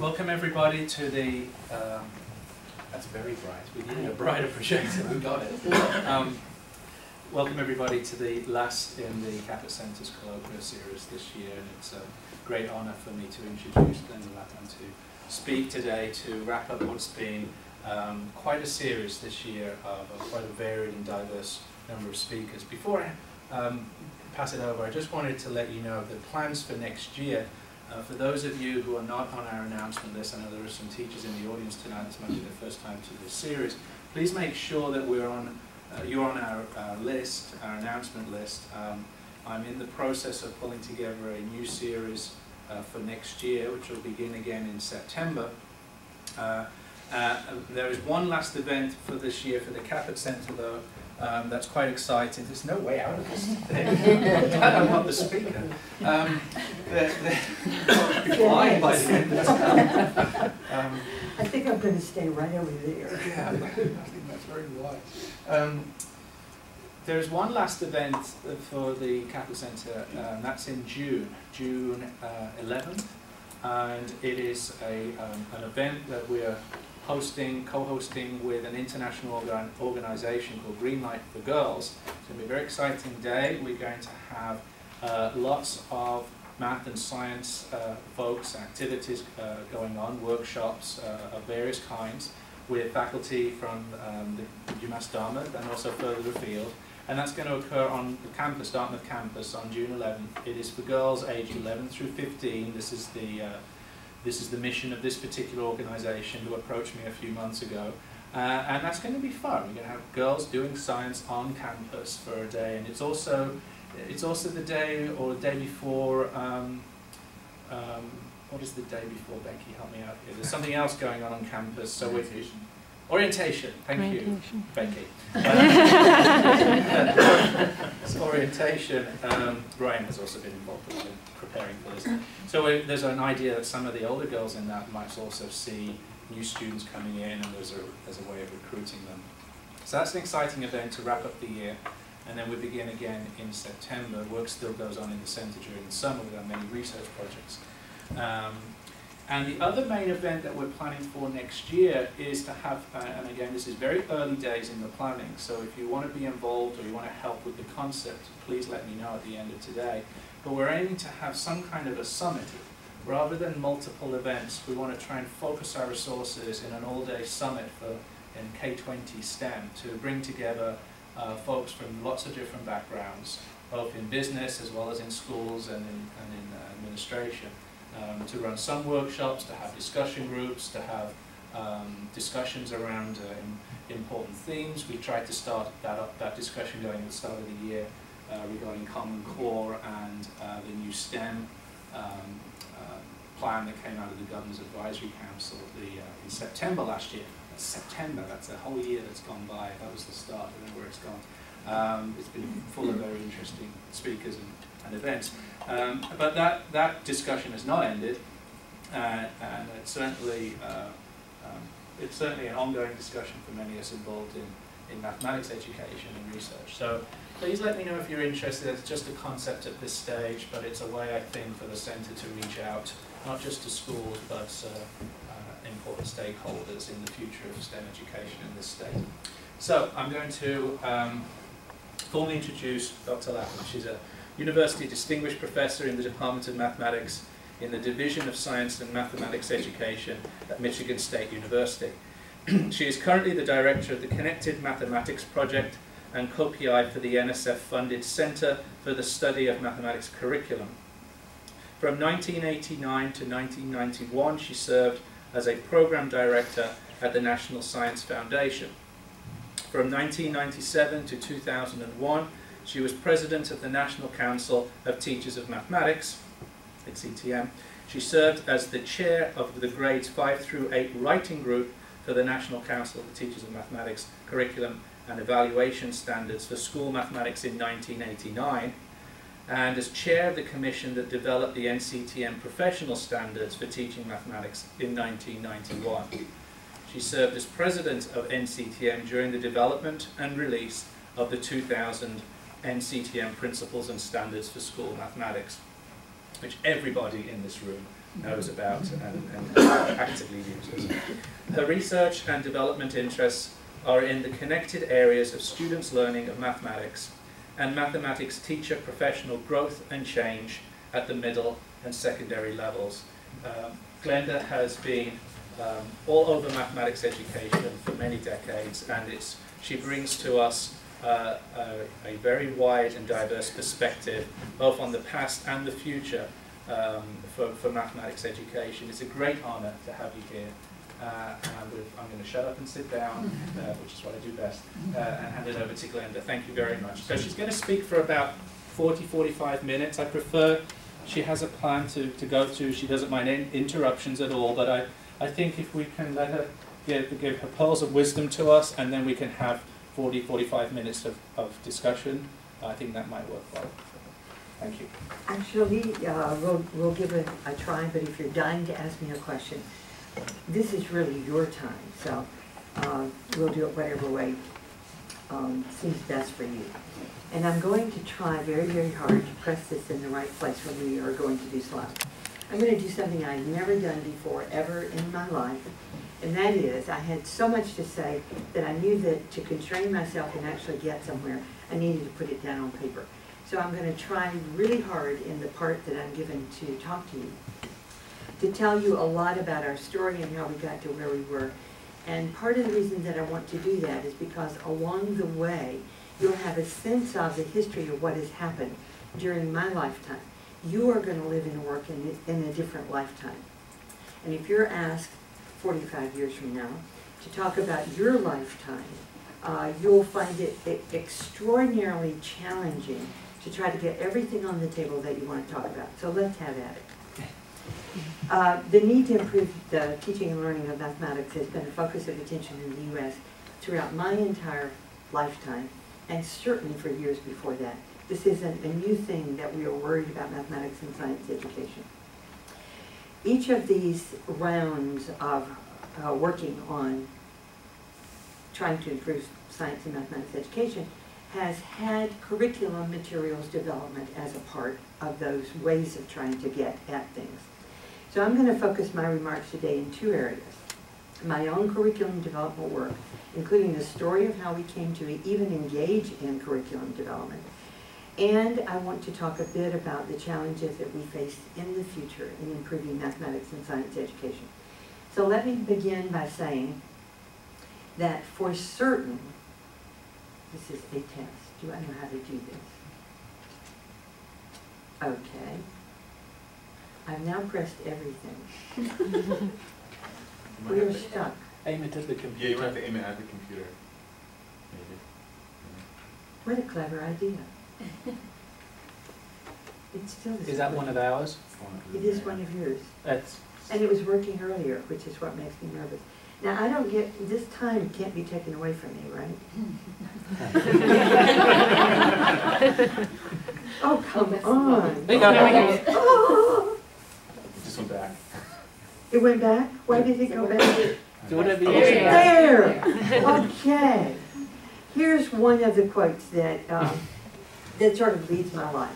Welcome everybody to the, that's very bright, we needed a brighter projector, we got it. Welcome everybody to the last in the Kaput Centre's Colloquium series this year, and it's a great honour for me to introduce Glenda Lappan to speak today to wrap up what's been quite a series this year of quite a varied and diverse number of speakers. Before I pass it over, I just wanted to let you know the plans for next year. For those of you who are not on our announcement list, I know there are some teachers in the audience tonight, this might be their first time to this series, please make sure that you're on our list, our announcement list. I'm in the process of pulling together a new series for next year, which will begin again in September. There is one last event for this year for the Kaput Centre though, that's quite exciting. There's no way out of this thing. I'm not the speaker. I'll be flying by the end of time. I think I'm going to stay right over there. Yeah, I think that's very wise. There's one last event for the Kaput Centre, that's in June 11th, and it is an event that we're co-hosting with an international organisation called Green Light for Girls. It's going to be a very exciting day. We're going to have lots of math and science folks, activities going on, workshops of various kinds with faculty from the Dartmouth and also further afield. And that's going to occur on the campus, Dartmouth campus, on June 11th. It is for girls aged 11 through 15. This is the mission of this particular organisation who approached me a few months ago. And that's going to be fun. We're going to have girls doing science on campus for a day, and it's also the day or the day before, what is the day before, Becky? Help me out here. There's something else going on campus. So orientation. Thank you, Becky. It's orientation. Brian has also been involved in preparing for this. So there's an idea that some of the older girls in that might also see new students coming in, and there's a way of recruiting them. So that's an exciting event to wrap up the year. And then we begin again in September. Work still goes on in the centre during the summer with our many research projects. And the other main event that we're planning for next year is to have, and again this is very early days in the planning, so if you want to be involved or you want to help with the concept, please let me know at the end of today. But we're aiming to have some kind of a summit. Rather than multiple events, we want to try and focus our resources in an all-day summit in K20 STEM to bring together folks from lots of different backgrounds, both in business as well as in schools and in administration. To run some workshops, to have discussion groups, to have discussions around important themes. We tried to start that discussion going at the start of the year regarding Common Core and the new STEM plan that came out of the Governor's Advisory Council in September last year. That's September, that's a whole year that's gone by. That was the start, I don't know where it's gone. It's been full of very interesting speakers and events. But that discussion has not ended, and it's certainly an ongoing discussion for many of us involved in mathematics education and research. So please let me know if you're interested. It's just a concept at this stage, but it's a way, I think, for the centre to reach out, not just to schools, but important stakeholders in the future of STEM education in this state. So I'm going to formally introduce Dr. Lappan. She's a University Distinguished Professor in the Department of Mathematics in the Division of Science and Mathematics Education at Michigan State University. She is currently the Director of the Connected Mathematics Project and co-PI for the NSF-funded Center for the Study of Mathematics Curriculum. From 1989 to 1991, she served as a Program Director at the National Science Foundation. From 1997 to 2001, she was President of the National Council of Teachers of Mathematics, NCTM. She served as the Chair of the Grades 5 through 8 Writing Group for the National Council of the Teachers of Mathematics Curriculum and Evaluation Standards for School Mathematics in 1989, and as Chair of the Commission that developed the NCTM Professional Standards for Teaching Mathematics in 1991. She served as President of NCTM during the development and release of the 2000 NCTM Principles and Standards for School Mathematics, which everybody in this room knows about and actively uses. Her research and development interests are in the connected areas of students' learning of mathematics and mathematics teacher professional growth and change at the middle and secondary levels. Glenda has been all over mathematics education for many decades, and she brings to us a very wide and diverse perspective, both on the past and the future for mathematics education. It's a great honour to have you here. I'm going to shut up and sit down, which is what I do best, and hand it over to Glenda. Thank you very much. So she's going to speak for about 40-45 minutes. I prefer, she has a plan to go to, she doesn't mind interruptions at all, but I think if we can let her give her pearls of wisdom to us, and then we can have 40-45 minutes of discussion, I think that might work well. Thank you. Actually, we'll give it a try, but if you're dying to ask me a question, this is really your time, so we'll do it whatever way seems best for you. And I'm going to try very, very hard to press this in the right place when we are going to do slides. I'm going to do something I've never done before, ever in my life, and that is, I had so much to say that I knew that to constrain myself and actually get somewhere, I needed to put it down on paper. So I'm going to try really hard in the part that I'm given to talk to you, to tell you a lot about our story and how we got to where we were. And part of the reason that I want to do that is because along the way, you'll have a sense of the history of what has happened during my lifetime. You are going to live and work in a different lifetime. And if you're asked 45 years from now to talk about your lifetime, you'll find it extraordinarily challenging to try to get everything on the table that you want to talk about. So let's have at it. The need to improve the teaching and learning of mathematics has been a focus of attention in the U.S. throughout my entire lifetime, and certainly for years before that. This isn't a new thing that we are worried about mathematics and science education. Each of these rounds of working on trying to improve science and mathematics education has had curriculum materials development as a part of those ways of trying to get at things. So I'm going to focus my remarks today in two areas. My own curriculum development work, including the story of how we came to even engage in curriculum development. And I want to talk a bit about the challenges that we face in the future in improving mathematics and science education. So let me begin by saying that for certain, this is a test. Do I know how to do this? Okay. I've now pressed everything. We are stuck. Aim it at the computer. Yeah, you have to aim it at the computer. Maybe. What a clever idea. It still is. Is that one of ours? It is one of yours. That's. And it was working earlier, which is what makes me nervous. Now, I don't get, this time can't be taken away from me, right? Oh, come on. Oh. It just went back. It went back? Why did it go back? Do whatever you want. There! Okay. Here's one of the quotes that, that sort of leads my life.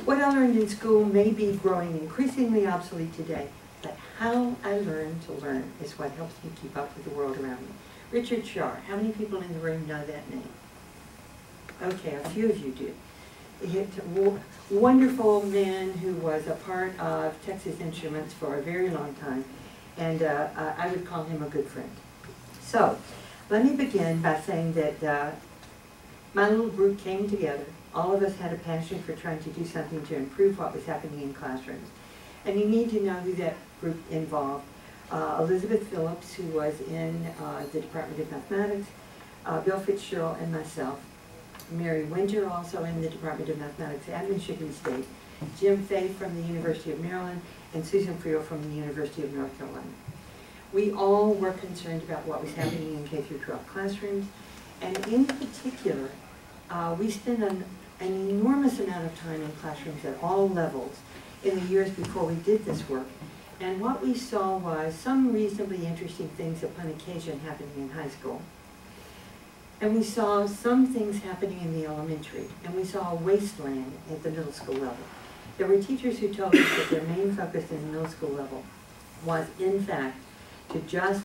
What I learned in school may be growing increasingly obsolete today, but how I learn to learn is what helps me keep up with the world around me. Richard Sharp. How many people in the room know that name? Okay, a few of you do. A wonderful man who was a part of Texas Instruments for a very long time, and I would call him a good friend. So, let me begin by saying that my little group came together. All of us had a passion for trying to do something to improve what was happening in classrooms. And you need to know who that group involved. Elizabeth Phillips, who was in the Department of Mathematics, Bill Fitzgerald, and myself. Mary Winter, also in the Department of Mathematics at Michigan State. Jim Fay from the University of Maryland, and Susan Friel from the University of North Carolina. We all were concerned about what was happening in K-12 classrooms, and in particular, we spent an enormous amount of time in classrooms at all levels in the years before we did this work. And what we saw was some reasonably interesting things upon occasion happening in high school. And we saw some things happening in the elementary, and we saw a wasteland at the middle school level. There were teachers who told us that their main focus in middle school level was, in fact, to just